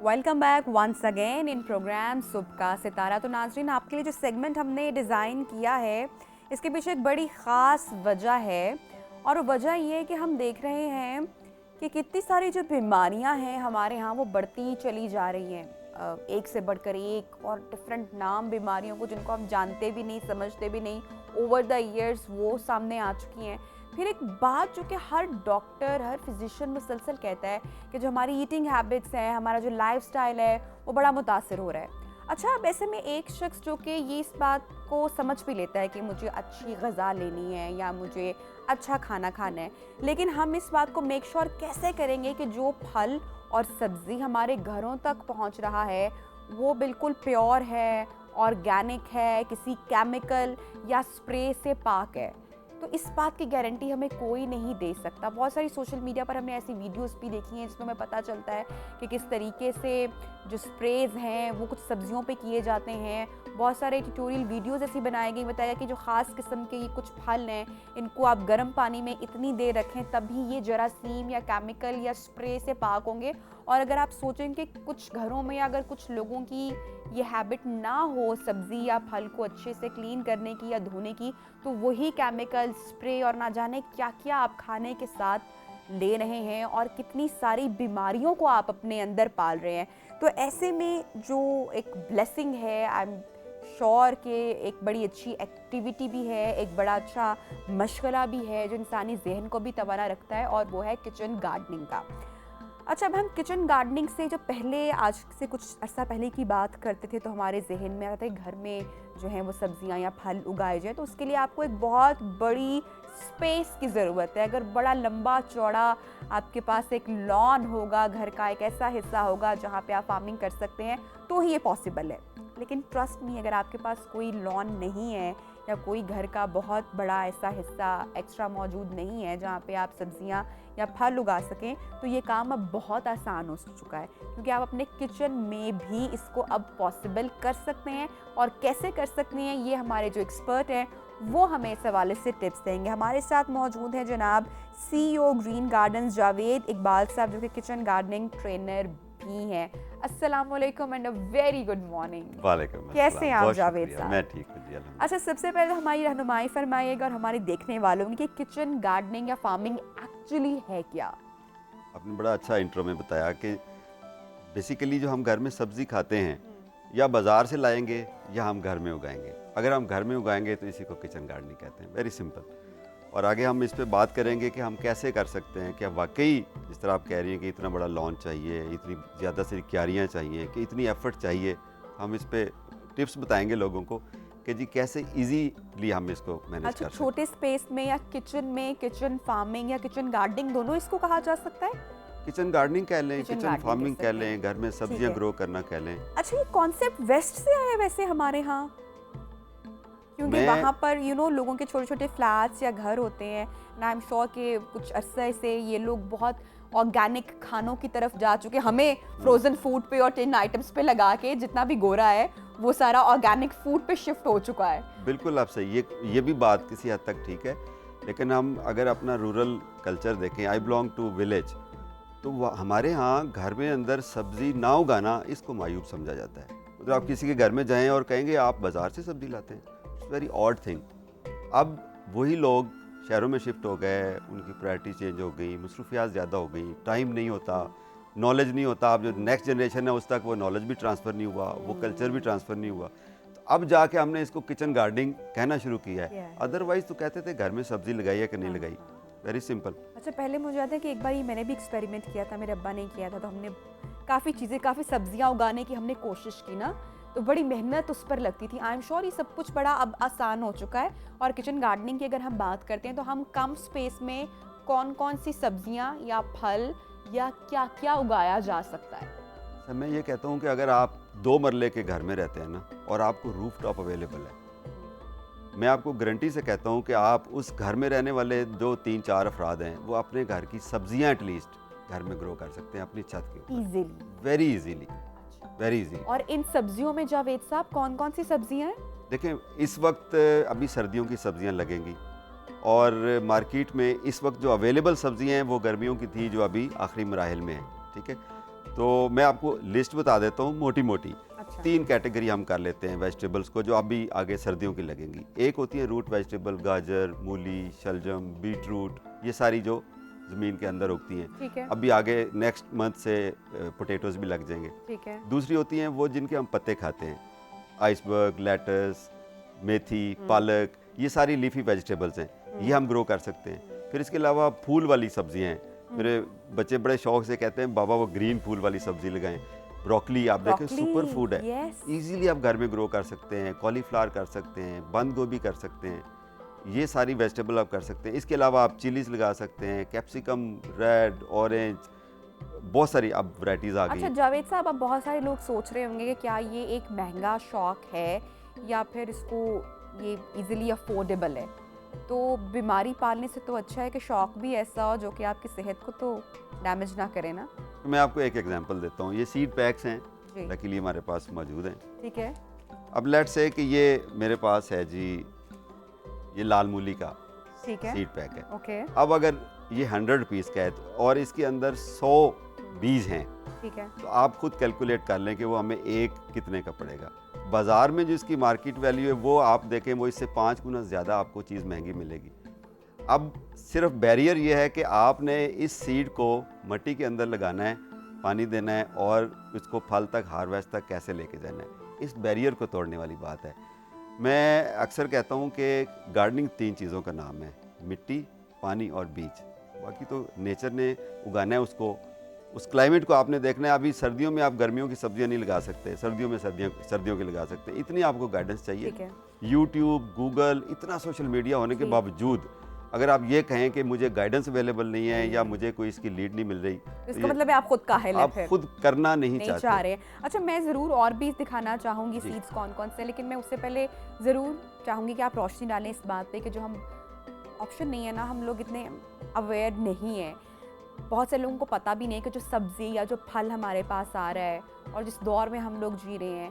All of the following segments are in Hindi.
Welcome back once again in programme सुबह का सितारा। तो नाजरीन, आपके लिए जो सेगमेंट हमने डिज़ाइन किया है इसके पीछे एक बड़ी ख़ास वजह है, और वजह ये है कि हम देख रहे हैं कि कितनी सारी जो बीमारियां हैं हमारे यहाँ वो बढ़ती चली जा रही हैं, एक से बढ़कर एक, और डिफरेंट नाम बीमारियों को जिनको हम जानते भी नहीं, समझते भी नहीं, ओवर द ईयर्स वो सामने आ चुकी हैं। फिर एक बात जो कि हर डॉक्टर, हर फिजिशियन मुसलसल कहता है कि जो हमारी ईटिंग हैबिट्स हैं, हमारा जो लाइफस्टाइल है वो बड़ा मुतासिर हो रहा है। अच्छा, अब ऐसे में एक शख्स जो कि ये इस बात को समझ भी लेता है कि मुझे अच्छी ग़िज़ा लेनी है या मुझे अच्छा खाना खाना है, लेकिन हम इस बात को मेक श्योर कैसे करेंगे कि जो फल और सब्ज़ी हमारे घरों तक पहुंच रहा है वो बिल्कुल प्योर है, ऑर्गेनिक है, किसी केमिकल या स्प्रे से पाक है। तो इस बात की गारंटी हमें कोई नहीं दे सकता। बहुत सारी सोशल मीडिया पर हमने ऐसी वीडियोस भी देखी हैं जिसमें हमें पता चलता है कि किस तरीके से जो स्प्रेज हैं वो कुछ सब्जियों पे किए जाते हैं। बहुत सारे ट्यूटोरियल वीडियोस ऐसी बनाई गई, बताया कि जो ख़ास किस्म के ये कुछ फल हैं इनको आप गर्म पानी में इतनी देर रखें तभी ये जरासीम या केमिकल या स्प्रे से पाक होंगे। और अगर आप सोचें कि कुछ घरों में अगर कुछ लोगों की ये हैबिट ना हो सब्ज़ी या फल को अच्छे से क्लीन करने की या धोने की, तो वही केमिकल स्प्रे और ना जाने क्या क्या आप खाने के साथ ले रहे हैं और कितनी सारी बीमारियों को आप अपने अंदर पाल रहे हैं। तो ऐसे में जो एक ब्लेसिंग है, आई एम श्योर कि एक बड़ी अच्छी एक्टिविटी भी है, एक बड़ा अच्छा मशगला भी है जो इंसानी जहन को भी तवाना रखता है, और वो है किचन गार्डनिंग का। अच्छा, अब हम किचन गार्डनिंग से जब पहले, आज से कुछ अर्सा पहले की बात करते थे तो हमारे जहन में आता है घर में जो है वो सब्जियां या फल उगाए जाए तो उसके लिए आपको एक बहुत बड़ी स्पेस की ज़रूरत है। अगर बड़ा लंबा चौड़ा आपके पास एक लॉन होगा, घर का एक ऐसा हिस्सा होगा जहाँ पे आप फार्मिंग कर सकते हैं, तो ही ये पॉसिबल है। लेकिन ट्रस्ट मी, अगर आपके पास कोई लॉन नहीं है या कोई घर का बहुत बड़ा ऐसा हिस्सा एक्स्ट्रा मौजूद नहीं है जहाँ पे आप सब्जियाँ या फल उगा सकें, तो ये काम अब बहुत आसान हो चुका है, क्योंकि आप अपने किचन में भी इसको अब पॉसिबल कर सकते हैं। और कैसे कर सकते हैं ये हमारे जो एक्सपर्ट हैं वो हमें इस हवाले से टिप्स देंगे। हमारे साथ मौजूद हैं जनाब CEO green gardens Javed Iqbal साहब, जो कि किचन गार्डनिंग ट्रेनर भी हैं। अस्सलाम वालेकुम and a very good morning. वालेकुम अस्सलाम। कैसे हैं आप जावेद साहब? मैं ठीक हूँ जी, अल्हम्दुलिल्लाह। अच्छा, सबसे पहले हमारी रहनुमाई फरमाइएगा और हमारे देखने वालों की किचन गार्डनिंग या फार्मिंग एक्चुअली है क्या? आपने बड़ा अच्छा इंट्रो में बताया कि बेसिकली जो हम घर में सब्ज़ी खाते हैं या बाज़ार से लाएंगे या हम घर में उगाएंगे। अगर हम घर में उगाएंगे तो इसी को किचन गार्डनिंग कहते हैं, वेरी सिंपल। और आगे हम इस पे बात करेंगे कि हम कैसे कर सकते हैं, क्या वाकई जिस तरह आप कह रही हैं कि इतना बड़ा लॉन चाहिए, इतनी ज़्यादा सारी क्यारियाँ चाहिए, कि इतनी एफर्ट चाहिए, हम इस पे टिप्स बताएंगे लोगों को कि जी कैसे इजीली हम इसको मैनेज अच्छा, कर सकते छोटे स्पेस में या किचन में किचन फार्मिंग या किचन गार्डनिंग दोनों इसको कहा जा सकता है? हैं। किचन गार्डनिंग कह लें, किचन किचन गार्डनिंग फार्मिंग कह कह सकते हैं। लें, घर में ठीक सब्जियां है। ग्रो करना कह लें। अच्छा, ये कॉन्सेप्ट वेस्ट से आया है वैसे हमारे यहाँ, क्योंकि मैं वहाँ पर लोगों के छोटे छोटे फ्लैट्स या घर होते हैं ना। आई एम श्योर कि कुछ अरसे से ये लोग बहुत ऑर्गेनिक खानों की तरफ जा चुके। हमें फ्रोज़न फूड पे और टिन आइटम्स पे लगा के जितना भी गोरा है वो सारा ऑर्गेनिक फूड पे शिफ्ट हो चुका है। बिल्कुल आप सही, ये भी बात किसी हद तक ठीक है, लेकिन हम अगर अपना रूरल कल्चर देखें, आई बिलोंग टू विलेज, तो हमारे यहाँ घर में अंदर सब्ज़ी ना उगाना इसको मायूब समझा जाता है। मतलब आप किसी के घर में जाएं और कहेंगे आप बाज़ार से सब्ज़ी लाते हैं, इट्स वेरी ऑड थिंग। अब वही लोग शहरों में शिफ्ट हो गए, उनकी प्रायोरिटी चेंज हो गई, मसरूफियात ज़्यादा हो गई, टाइम नहीं होता, नॉलेज नहीं होता। अब जो नेक्स्ट जनरेशन है उस तक वो नॉलेज भी ट्रांसफ़र नहीं हुआ, वो कल्चर भी ट्रांसफ़र नहीं हुआ। तो अब जाके हमने इसको किचन गार्डनिंग कहना शुरू किया है। अदरवाइज़ तो कहते थे घर में सब्ज़ी लगाई है कि नहीं लगाई, वेरी सिंपल। अच्छा, पहले मुझे याद है कि एक बार मैंने भी एक्सपेरिमेंट किया था, मेरे अब्बा ने किया था, तो हमने काफ़ी चीज़ें, काफ़ी सब्जियां उगाने की हमने कोशिश की ना, तो बड़ी मेहनत उस पर लगती थी। आई एम श्योर ये सब कुछ बड़ा अब आसान हो चुका है। और किचन गार्डनिंग की अगर हम बात करते हैं तो हम कम स्पेस में कौन कौन सी सब्जियां या फल या क्या क्या उगाया जा सकता है? सर मैं ये कहता हूँ कि अगर आप 2 मरले के घर में रहते हैं ना और आपको रूफ टॉप अवेलेबल है, मैं आपको गारंटी से कहता हूँ कि आप उस घर में रहने वाले जो 3-4 अफराद हैं वो अपने घर की सब्जियां एटलीस्ट घर में ग्रो कर सकते हैं अपनी छत के ऊपर, easily, very easily, very easy. और इन सब्जियों में जावेद साहब कौन कौन सी सब्जियां हैं? देखें, इस वक्त अभी सर्दियों की सब्जियां लगेंगी और मार्केट में इस वक्त जो अवेलेबल सब्जियां हैं वो गर्मियों की थी जो अभी आखिरी मराहिल में है, ठीक है। तो मैं आपको लिस्ट बता देता हूँ मोटी मोटी। अच्छा। 3 कैटेगरी हम कर लेते हैं वेजिटेबल्स को, जो अभी आगे सर्दियों की लगेंगी। एक होती है रूट वेजिटेबल, गाजर, मूली, शलजम, बीट रूट, ये सारी जो ज़मीन के अंदर उगती हैं। ठीक है। अभी आगे नेक्स्ट मंथ से पोटैटोज़ भी लग जाएंगे। ठीक है। दूसरी होती हैं वो जिनके हम पत्ते खाते हैं, आइसबर्ग, लेटस, मेथी, पालक, ये सारी लीफी वेजिटेबल्स हैं, ये हम ग्रो कर सकते हैं। फिर इसके अलावा फूल वाली सब्जियां हैं। मेरे बच्चे बड़े शौक से कहते हैं बाबा वो ग्रीन फूल वाली सब्जी लगाएं। ब्रोकली आप देखें सुपर फूड है, यस। इजीली आप घर में ग्रो कर सकते हैं। कॉलीफ्लावर कर सकते हैं, बंद गोभी कर सकते हैं, ये सारी वेजिटेबल आप कर सकते हैं। इसके अलावा आप चिलीज लगा सकते हैं, कैप्सिकम, रेड, ऑरेंज, बहुत सारी अब वैरायटीज़ आ गई अच्छा हैं। जावेद साहब, अब बहुत सारे लोग सोच रहे होंगे कि क्या ये एक महंगा शौक है या फिर इसको ये इजीली अफोर्डेबल है। तो बीमारी पालने से तो अच्छा है कि शौक भी ऐसा हो जो कि आपकी सेहत को तो डैमेज ना करे ना। तो मैं आपको एक एग्जांपल देता हूँ। ये सीड पैक्स हैं, जी। लकीली हमारे पास मौजूद हैं। ठीक है। अब लेट्स से कि ये मेरे पास है जी, ये लाल मूली का ठीक है। सीड पैक है। ओके। अब अगर ये 100 पीस का है और इसके अंदर 100 बीज हैं, ठीक है। तो आप खुद कैलकुलेट कर लें कि वो हमें एक कितने का पड़ेगा। बाज़ार में जो इसकी मार्केट वैल्यू है वो आप देखें, वो इससे 5 गुना ज़्यादा आपको चीज़ महंगी मिलेगी। अब सिर्फ बैरियर ये है कि आपने इस सीड को मिट्टी के अंदर लगाना है, पानी देना है और इसको फल तक, हार्वेस्ट तक कैसे लेके जाना है। इस बैरियर को तोड़ने वाली बात है। मैं अक्सर कहता हूँ कि गार्डनिंग 3 चीज़ों का नाम है, मिट्टी, पानी और बीज। बाकी तो नेचर ने उगाना है उसको, उस क्लाइमेट को आपने देखना है। अभी सर्दियों में आप गर्मियों की सब्जियां नहीं लगा सकते, सर्दियों में सर्दियों की लगा सकते। इतनी आपको गाइडेंस चाहिए। ठीक है। यूट्यूब, गूगल, इतना सोशल मीडिया होने के जी। बावजूद अगर आप ये कहें कि मुझे गाइडेंस अवेलेबल नहीं है या मुझे कोई इसकी लीड नहीं मिल रही, तो तो इसका ये मतलब है आप खुद काहिल हैं आप फिर खुद करना नहीं नहीं चाह चाहते। रहे। अच्छा, मैं ज़रूर और भी दिखाना चाहूँगी जी। सीड्स कौन कौन से, लेकिन मैं उससे पहले ज़रूर चाहूँगी कि आप रोशनी डालें इस बात पे कि जो हम ऑप्शन नहीं है ना, हम लोग इतने अवेयर नहीं हैं। बहुत से लोगों को पता भी नहीं कि जो सब्ज़ी या जो फल हमारे पास आ रहा है और जिस दौर में हम लोग जी रहे हैं,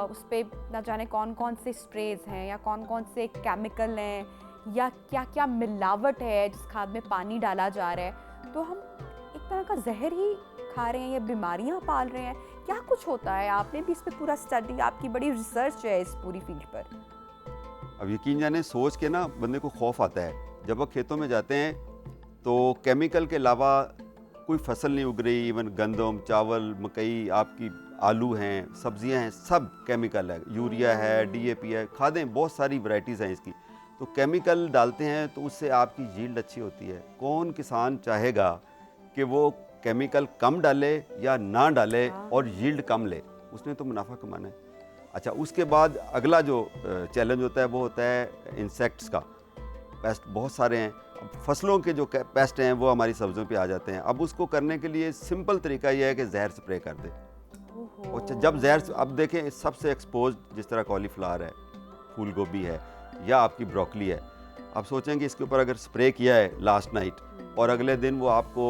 उस पे ना जाने कौन कौन से स्प्रेज हैं या कौन कौन से केमिकल हैं या क्या क्या मिलावट है जिस खाद में पानी डाला जा रहा है। तो हम एक तरह का जहर ही खा रहे हैं या बीमारियां पाल रहे हैं। क्या कुछ होता है? आपने भी इस पे पूरा स्टडी, आपकी बड़ी रिसर्च है इस पूरी फील्ड पर। अब यकीन जाने, सोच के ना बंदे को खौफ आता है। जब आप खेतों में जाते हैं तो केमिकल के अलावा कोई फसल नहीं उग रही। इवन गंदम, चावल, मकई, आपकी आलू हैं, सब्जियां हैं, सब केमिकल है। यूरिया है, डीएपी है, खादें, बहुत सारी वैरायटीज़ हैं इसकी। तो केमिकल डालते हैं तो उससे आपकी यील्ड अच्छी होती है। कौन किसान चाहेगा कि वो केमिकल कम डाले या ना डाले और यील्ड कम ले? उसने तो मुनाफा कमाना है। अच्छा, उसके बाद अगला जो चैलेंज होता है वो होता है इंसेक्ट्स का। पेस्ट बहुत सारे हैं। अब फसलों के जो पेस्ट हैं वो हमारी सब्जियों पे आ जाते हैं। अब उसको करने के लिए सिंपल तरीका यह है कि जहर स्प्रे कर दे। अच्छा, जब जहर, अब देखें सबसे एक्सपोज जिस तरह कॉलीफ्लावर है, फूल गोभी है या आपकी ब्रोकली है, आप सोचेंगे इसके ऊपर अगर स्प्रे किया है लास्ट नाइट और अगले दिन वो आपको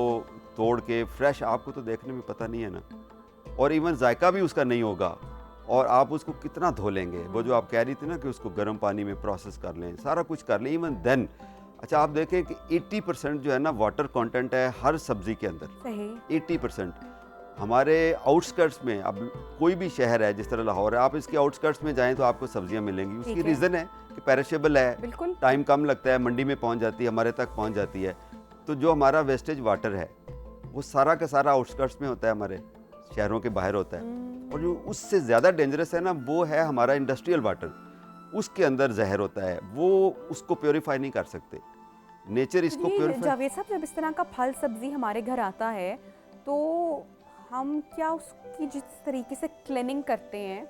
तोड़ के फ्रेश, आपको तो देखने में पता नहीं है ना, और इवन जायका भी उसका नहीं होगा। और आप उसको कितना धो लेंगे? वो जो आप कह रही थी ना कि उसको गर्म पानी में प्रोसेस कर लें, सारा कुछ कर लें, इवन देन। अच्छा, आप देखें कि 80% जो है ना वाटर कंटेंट है हर सब्जी के अंदर। सही। 80%। हमारे आउटस्कर्ट्स में, अब कोई भी शहर है जिस तरह लाहौर है, आप इसके आउटस्कर्ट्स में जाएं तो आपको सब्जियां मिलेंगी। उसकी ठीक है। रीज़न है कि पेरिशेबल है, बिल्कुल। टाइम कम लगता है, मंडी में पहुंच जाती है, हमारे तक पहुंच जाती है। तो जो हमारा वेस्टेज वाटर है वो सारा का सारा आउटस्कर्ट्स में होता है, हमारे शहरों के बाहर होता है। और जो उससे ज़्यादा डेंजरस है ना, वो है हमारा इंडस्ट्रियल वाटर। उसके अंदर जहर होता है, वो उसको प्योरीफाई नहीं कर सकते। नेचर इसको ये प्योरीफाई। जावेद साहब, जब इस तरह का फल सब्जी हमारे घर आता है तो हम क्या उसकी जिस तरीके से क्लीनिंग करते हैं,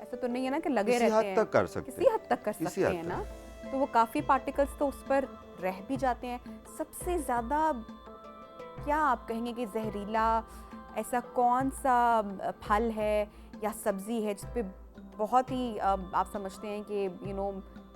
ऐसा तो नहीं है ना कि लगे किसी रहते हद हैं? तक कर सकते किसी हैं। हद तक कर किसी सकते हद हैं तक। ना। तो वो काफ़ी पार्टिकल्स तो उस पर रह भी जाते हैं। सबसे ज़्यादा क्या आप कहेंगे कि जहरीला ऐसा कौन सा फल है या सब्जी है जिस पे बहुत ही आप समझते हैं कि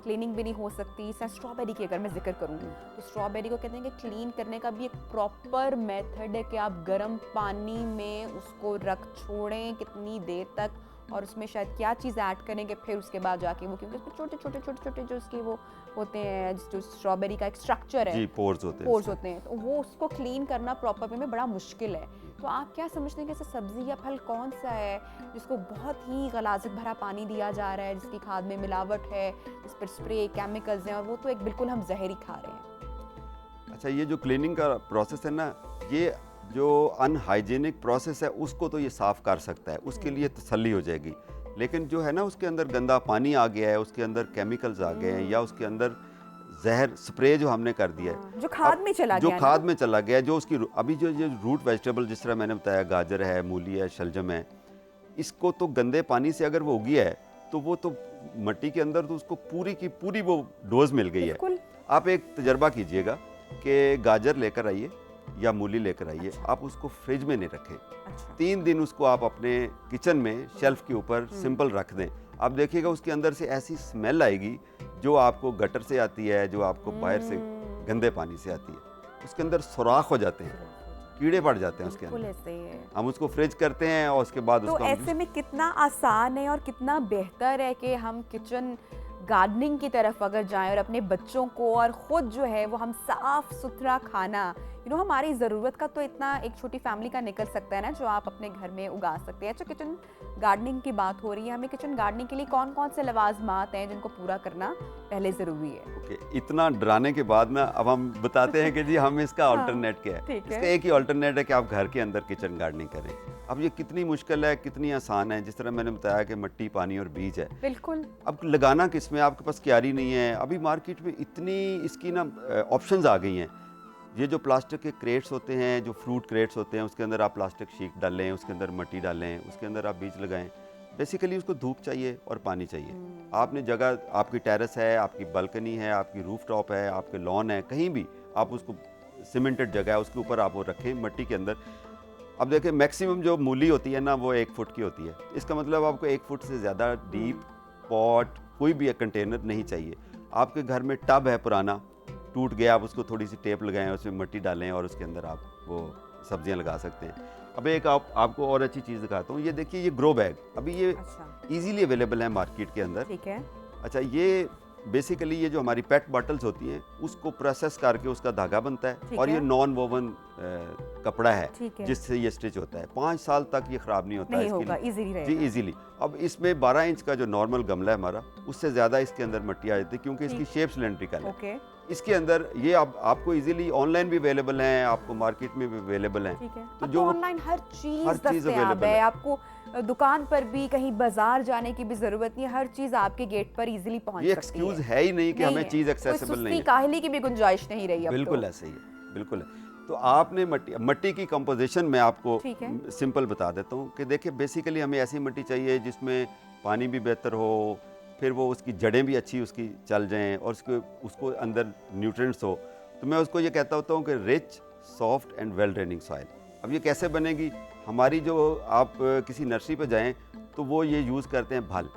क्लीनिंग भी नहीं हो सकती? जैसे स्ट्रॉबेरी की अगर मैं जिक्र करूँ तो स्ट्रॉबेरी को कहते हैं कि क्लीन करने का भी एक प्रॉपर मेथड है कि आप गर्म पानी में उसको रख छोड़ें कितनी देर तक, और उसमें शायद क्या चीज़ ऐड करेंगे फिर उसके बाद जाके वो, क्योंकि उसमें छोटे छोटे छोटे छोटे जो उसके वो होते हैं, जो स्ट्रॉबेरी का एक स्ट्रक्चर है, जी, पोर्स होते हैं पोर्स उसमें। होते हैं, तो वो उसको क्लीन करना प्रॉपर वे में बड़ा मुश्किल है। तो आप क्या समझते हैं कि ऐसा सब्जी या फल कौन सा है जिसको बहुत ही गलाजत भरा पानी दिया जा रहा है, जिसकी खाद में मिलावट है, जिस पर स्प्रे केमिकल्स हैं, और वो तो एक बिल्कुल हम जहर ही खा रहे हैं? अच्छा, ये जो क्लीनिंग का प्रोसेस है ना, ये जो अनहाइजीनिक प्रोसेस है उसको तो ये साफ़ कर सकता है, उसके लिए तसल्ली हो जाएगी। लेकिन जो है ना, उसके अंदर गंदा पानी आ गया है, उसके अंदर केमिकल्स आ गए हैं, या उसके अंदर जहर स्प्रे जो हमने कर दिया है, जो खाद में चला जो गया खाद ना? में चला गया है, जो उसकी अभी जो रूट वेजिटेबल जिस तरह मैंने बताया, गाजर है, मूली है, शलजम है, इसको तो गंदे पानी से अगर वो उगी है तो वो तो मिट्टी के अंदर तो उसको पूरी की पूरी वो डोज मिल गई है। बिल्कुल। आप एक तजर्बा कीजिएगा कि गाजर लेकर आइए या मूली लेकर आइए, आप उसको फ्रिज में नहीं रखें, अच्छा। 3 दिन उसको आप अपने किचन में शेल्फ के ऊपर सिंपल रख दें। आप देखिएगा उसके अंदर से ऐसी स्मेल आएगी जो आपको गटर से आती है, जो आपको बाहर से गंदे पानी से आती है। उसके अंदर सुराख हो जाते हैं, कीड़े पड़ जाते हैं उसके बिल्कुल अंदर। ऐसे ही है। हम उसको फ्रिज करते हैं और उसके बाद तो उसको हम ऐसे में कितना आसान है और कितना बेहतर है कि हम किचन गार्डनिंग की तरफ अगर जाएं और अपने बच्चों को और ख़ुद जो है वो हम साफ़ सुथरा खाना, हमारी ज़रूरत का तो इतना एक छोटी फैमिली का निकल सकता है ना, जो आप अपने घर में उगा सकते हैं। अच्छा, किचन गार्डनिंग की बात हो रही है, हमें किचन गार्डनिंग के लिए कौन कौन से लवाजमात हैं जिनको पूरा करना पहले ज़रूरी है? ओके, इतना डराने के बाद ना अब हम बताते हैं कि जी हम इसका हाँ, अल्टरनेट क्या है। ठीक है। इसका एक ही अल्टरनेट है कि आप घर के अंदर किचन गार्डनिंग करें। अब ये कितनी मुश्किल है, कितनी आसान है, जिस तरह मैंने बताया कि मिट्टी, पानी और बीज है। बिल्कुल। अब लगाना किस में, आपके पास क्यारी नहीं है। अभी मार्केट में इतनी इसकी ना ऑप्शंस आ गई हैं। ये जो प्लास्टिक के क्रेट्स होते हैं, जो फ्रूट क्रेट्स होते हैं, उसके अंदर आप प्लास्टिक शीट डालें, उसके अंदर मिट्टी डालें, उसके अंदर आप बीज लगाएं। बेसिकली उसको धूप चाहिए और पानी चाहिए। आपने जगह, आपकी टेरेस है, आपकी बालकनी है, आपकी रूफ टॉप है, आपके लॉन है, कहीं भी आप उसको सीमेंटेड जगह है उसके ऊपर आप वो रखें मिट्टी के अंदर। अब देखें, मैक्सिमम जो मूली होती है ना वो 1 फुट की होती है। इसका मतलब आपको 1 फुट से ज़्यादा डीप पॉट, कोई भी एक कंटेनर नहीं चाहिए। आपके घर में टब है पुराना, टूट गया, आप उसको थोड़ी सी टेप लगाएं, उसमें मिट्टी डालें और उसके अंदर आप वो सब्जियां लगा सकते हैं। अब एक आपको और अच्छी चीज़ दिखाता हूँ। ये देखिए, ये ग्रो बैग अभी ये अच्छा, इजीली अवेलेबल है मार्केट के अंदर। ठीक है। अच्छा, ये बेसिकली ये जो हमारी पेट बॉटल्स होती हैं उसको प्रोसेस करके उसका धागा बनता है, ठीक और है। ये नॉन वोवन कपड़ा है, ठीक है। जिससे ये स्टिच होता है। 5 साल तक ये ख़राब नहीं होता नहीं है। होगा, इजीली जी, रहेगा। इजीली। अब इसमें 12 इंच का जो नॉर्मल गमला है हमारा, उससे ज़्यादा इसके अंदर मिट्टी आ जाती है, क्योंकि इसकी शेप सिलेंड्रिकल है। ओके, इसके अंदर ये आपको इजीली ऑनलाइन भी अवेलेबल हैं, आपको मार्केट में भी अवेलेबल हैं। ठीक है। तो अब जो तो वो ऑनलाइन हर चीज़ दस्तयाब available है। है। आपको दुकान पर भी, कहीं बाजार जाने की भी ज़रूरत नहीं है, हर चीज़ आपके गेट पर इजीली पहुंच ये सकती एक्सक्यूज़ है। है ही नहीं कि नहीं हमें है। चीज़ कोई एक्सेसिबल नहीं सुस्ती है। काहली की भी गुंजाइश नहीं रही अब बिल्कुल तो। ऐसे ही है, बिल्कुल है। तो आपने मिट्टी की कंपोजिशन में आपको ठीक है। सिंपल बता देता हूँ कि देखिए, बेसिकली हमें ऐसी मिट्टी चाहिए जिसमें पानी भी बेहतर हो, फिर वो उसकी जड़ें भी अच्छी उसकी चल जाएं, और उसको अंदर न्यूट्रिएंट्स हो। तो मैं उसको ये कहता होता हूँ कि rich, soft and well draining soil. अब ये कैसे बनेगी? हमारी जो आप किसी नर्सरी पे जाएं तो वो ये यूज़ करते हैं भल,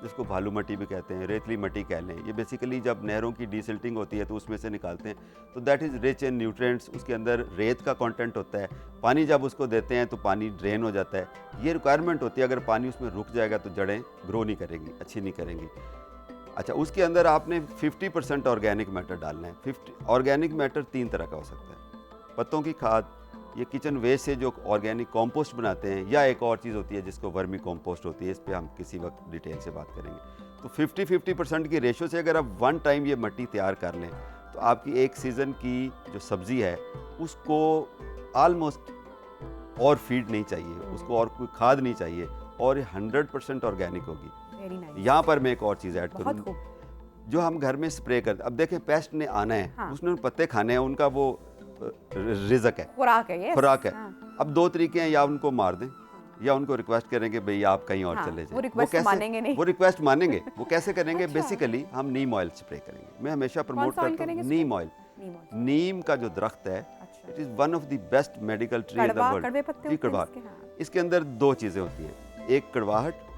जिसको भालू मिट्टी भी कहते हैं, रेतली मिट्टी कह लें। ये बेसिकली जब नहरों की डीसिल्टिंग होती है तो उसमें से निकालते हैं, तो that is rich in nutrients. उसके अंदर रेत का कंटेंट होता है। पानी जब उसको देते हैं तो पानी ड्रेन हो जाता है। ये रिक्वायरमेंट होती है। अगर पानी उसमें रुक जाएगा तो जड़ें ग्रो नहीं करेंगी, अच्छी नहीं करेंगी। अच्छा, उसके अंदर आपने 50% ऑर्गेनिक मैटर डालना है। 50 ऑर्गेनिक मैटर 3 तरह का हो सकता है। पत्तों की खाद, ये किचन वेस्ट से जो ऑर्गेनिक कंपोस्ट बनाते हैं, या एक और चीज़ होती है जिसको वर्मी कंपोस्ट होती है। इस पे हम किसी वक्त डिटेल से बात करेंगे। तो 50-50% की रेशो से अगर आप 1 टाइम ये मिट्टी तैयार कर लें तो आपकी एक सीज़न की जो सब्ज़ी है उसको ऑलमोस्ट और फीड नहीं चाहिए, उसको और कोई खाद नहीं चाहिए, और ये 100% ऑर्गेनिक होगी। Very nice. यहाँ पर मैं एक और चीज़ ऐड बहुत करूँ, खूब। जो हम घर में स्प्रे करते, अब देखें पेस्ट ने आना है, हाँ। उसने पत्ते खाने हैं, उनका वो रिज़क है, खुराक है ये। खुराक है। हाँ। अब 2 तरीके हैं, या उनको मार दें या उनको रिक्वेस्ट करें कि भई आप कहीं और हाँ, चले जाएं। वो रिक्वेस्ट कैसे मानेंगे नहीं। वो रिक्वेस्ट मानेंगे? वो कैसे करेंगे? अच्छा। बेसिकली हम नीम ऑयल स्प्रे करेंगे। मैं हमेशा प्रमोट सा ऑयल करता हूँ करेंगे नीम ऑयल। नीम ऑयल। नीम का जो दरख्त है, अच्छा। It is one of the best medical tree in the कड़वा, वर्ल्ड। कड़वे पत्ते जी, होते हैं कड़वाहट। इसके, हाँ। इसके अंदर 2 चीज़ें होती हैं, एक कड़वाहट,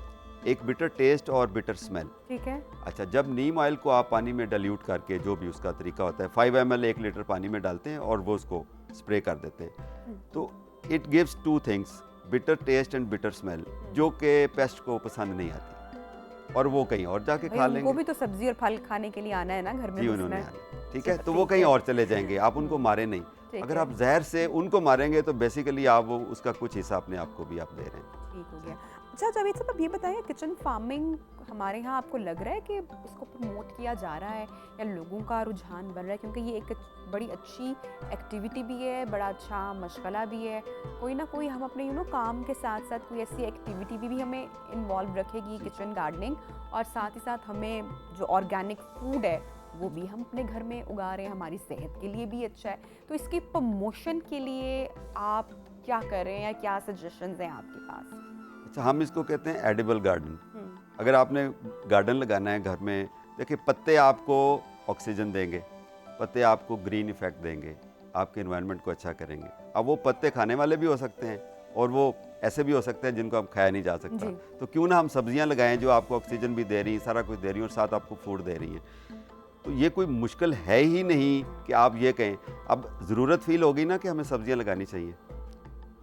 एक बिटर टेस्ट और बिटर स्मेल। ठीक है। अच्छा, जब नीम ऑयल को आप पानी में डाइल्यूट करके, जो भी उसका तरीका होता है, 5 ml 1 लीटर पानी में डालते हैं और वो उसको स्प्रे कर देते हैं, तो it gives 2 things, bitter taste and bitter smell, जो कि पेस्ट को पसंद नहीं आती, और वो कहीं और जाके खा भाई, लेंगे। उनको भी तो सब्जी और फल खाने के लिए आना है ना घर में जी, घुसना उन्होंने है। आना, ठीक है, तो वो कहीं और चले जाएंगे, आप उनको मारे नहीं। ठीक अगर है। आप जहर से उनको मारेंगे तो बेसिकली आप वो उसका कुछ हिस्सा अपने आप को भी आप दे रहे हैं। ठीक हो गया। अच्छा जावेद साहब, अब ये बताइए, किचन फार्मिंग हमारे यहाँ आपको लग रहा है कि इसको प्रमोट किया जा रहा है या लोगों का रुझान बन रहा है? क्योंकि ये एक बड़ी अच्छी एक्टिविटी भी है, बड़ा अच्छा मशगला भी है। कोई ना कोई हम अपने काम के साथ साथ कोई ऐसी एक्टिविटी भी हमें इन्वॉल्व रखेगी, किचन गार्डनिंग, और साथ ही साथ हमें जो ऑर्गेनिक फूड है वो भी हम अपने घर में उगा रहे हैं, हमारी सेहत के लिए भी अच्छा है। तो इसकी प्रमोशन के लिए आप क्या कर रहे हैं या क्या सजेशंस हैं आपके पास? अच्छा, हम इसको कहते हैं एडिबल गार्डन। हम्म, अगर आपने गार्डन लगाना है घर में, देखिए पत्ते आपको ऑक्सीजन देंगे, पत्ते आपको ग्रीन इफेक्ट देंगे, आपके एनवायरनमेंट को अच्छा करेंगे। अब वो पत्ते खाने वाले भी हो सकते हैं और वो ऐसे भी हो सकते हैं जिनको आप खाया नहीं जा सकता। जी। तो क्यों ना हम सब्जियां लगाएं जो आपको ऑक्सीजन भी दे रही हैं, सारा कुछ दे रही हैं और साथ आपको फूड दे रही हैं। तो ये कोई मुश्किल है ही नहीं कि आप ये कहें। अब ज़रूरत फील होगी ना कि हमें सब्जियां लगानी चाहिए,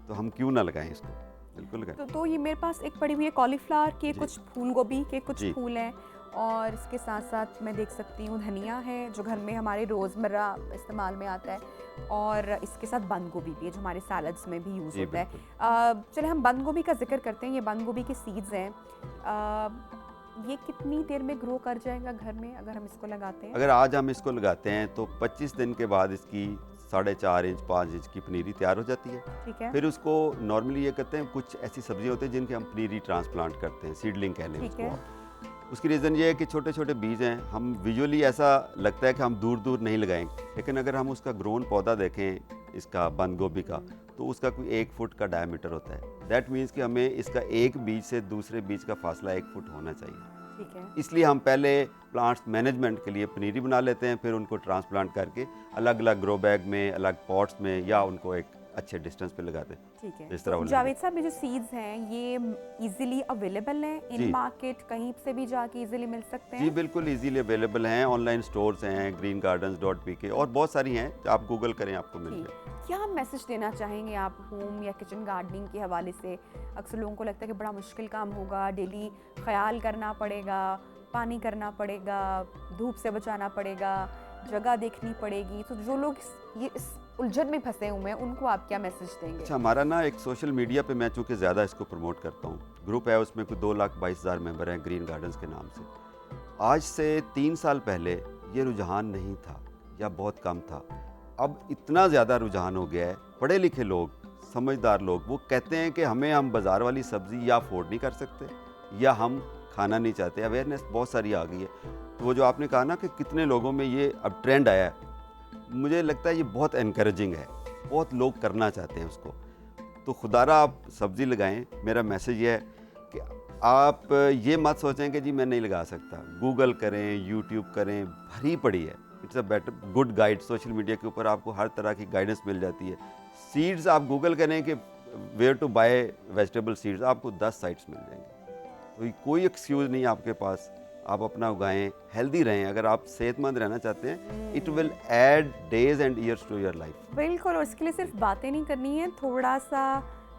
तो हम क्यों ना लगाएं इसको, बिल्कुल लगाएं। तो ये मेरे पास एक पड़ी हुई है कॉलीफ्लावर के जी। कुछ फूल गोभी के कुछ जी। फूल हैं, और इसके साथ साथ मैं देख सकती हूँ धनिया है जो घर में हमारे रोज़मर्रा इस्तेमाल में आता है, और इसके साथ बंद गोभी भी है जो हमारे सैलड्स में भी यूज़ जी, होता है। बिल्कुल। चले हम बंद गोभी का जिक्र करते हैं। ये बंद गोभी के सीड्स हैं, ये कितनी देर में ग्रो कर जाएगा घर में अगर हम इसको लगाते हैं? अगर आज हम इसको लगाते हैं तो 25 दिन के बाद इसकी 4.5 इंच 5 इंच की पनीरी तैयार हो जाती है। ठीक है। फिर उसको नॉर्मली ये कहते हैं, कुछ ऐसी सब्जियां होती हैं जिनके हम पनीरी ट्रांसप्लांट करते हैं, सीडलिंग कह लें ठीक उसको है। आप। उसकी रीज़न ये है कि छोटे छोटे बीज हैं, हम विजुअली ऐसा लगता है कि हम दूर दूर नहीं लगाएंगे, लेकिन अगर हम उसका ग्रोन पौधा देखें इसका बंद गोभी का, तो उसका कोई 1 फुट का डायमीटर होता है। दैट मीन्स कि हमें इसका एक बीज से दूसरे बीज का फासला 1 फुट होना चाहिए। ठीक है। इसलिए हम पहले प्लांट्स मैनेजमेंट के लिए पनीरी बना लेते हैं, फिर उनको ट्रांसप्लांट करके अलग अलग ग्रो बैग में, अलग पॉट्स में, या उनको एक अच्छे डिस्टेंस पे लगाते हैं। ठीक है। इस तरह तो वो जावेद साहब, ये जो सीड्स हैं ये इजीली अवेलेबल हैं इन जी। मार्केट, कहीं से भी जाके इजीली मिल सकते जी हैं? बिल्कुल इजीली अवेलेबल हैं, ऑनलाइन स्टोर्स हैं, greengardens.pk और बहुत सारी हैं, आप गूगल करें आपको मिल ठीक। जाए। क्या मैसेज देना चाहेंगे आप होम या किचन गार्डनिंग के हवाले से? अक्सर लोगों को लगता है कि बड़ा मुश्किल काम होगा, डेली ख्याल करना पड़ेगा, पानी करना पड़ेगा, धूप से बचाना पड़ेगा, जगह देखनी पड़ेगी। तो जो लोग इस उलझन में फंसे हुए हैं उनको आप क्या मैसेज देंगे? अच्छा, हमारा ना एक सोशल मीडिया पे, मैं चूँकि ज़्यादा इसको प्रमोट करता हूँ, ग्रुप है, उसमें कोई 2,22,000 मेंबर हैं ग्रीन गार्डन्स के नाम से। आज से 3 साल पहले ये रुझान नहीं था या बहुत कम था, अब इतना ज़्यादा रुझान हो गया है। पढ़े लिखे लोग, समझदार लोग, वो कहते हैं कि हम बाज़ार वाली सब्ज़ी या अफोर्ड नहीं कर सकते या हम खाना नहीं चाहते। अवेयरनेस बहुत सारी आ गई है। तो वो जो आपने कहा ना कि कितने लोगों में ये अब ट्रेंड आया है, मुझे लगता है ये बहुत एनकरेजिंग है, बहुत लोग करना चाहते हैं उसको। तो खुदारा आप सब्ज़ी लगाएं। मेरा मैसेज ये है कि आप ये मत सोचें कि जी मैं नहीं लगा सकता। गूगल करें, यूट्यूब करें, भरी पड़ी है। It's a better good guide. Social media के ऊपर आपको हर तरह की गाइडेंस मिल जाती है। सीड्स आप गूगल करें कि where to buy vegetable seeds, आपको 10 साइट्स मिल जाएंगे। तो ये कोई एक्सक्यूज़ नहीं आपके पास, आप अपना उगाएं, हेल्दी रहें। अगर आप सेहतमंद रहना चाहते हैं, it will add days and years to your life. बिल्कुल, और इसके लिए सिर्फ बातें नहीं करनी है, थोड़ा सा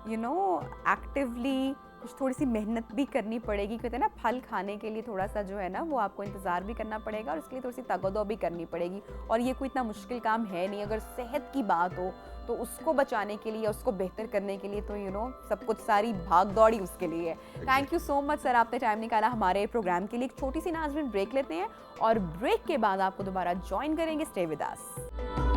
एक्टिवली कुछ थोड़ी सी मेहनत भी करनी पड़ेगी। कहते हैं ना, फल खाने के लिए थोड़ा सा जो है ना वो आपको इंतज़ार भी करना पड़ेगा और इसके लिए थोड़ी सी तगदो भी करनी पड़ेगी। और ये कोई इतना मुश्किल काम है नहीं। अगर सेहत की बात हो तो उसको बचाने के लिए, उसको बेहतर करने के लिए तो सब कुछ, सारी भाग दौड़ी उसके लिए है। Thank you so much sir, आपने टाइम निकाला हमारे प्रोग्राम के लिए। एक छोटी सी नाज़रीन ब्रेक लेते हैं और ब्रेक के बाद आपको दोबारा ज्वाइन करेंगे। Stay with us.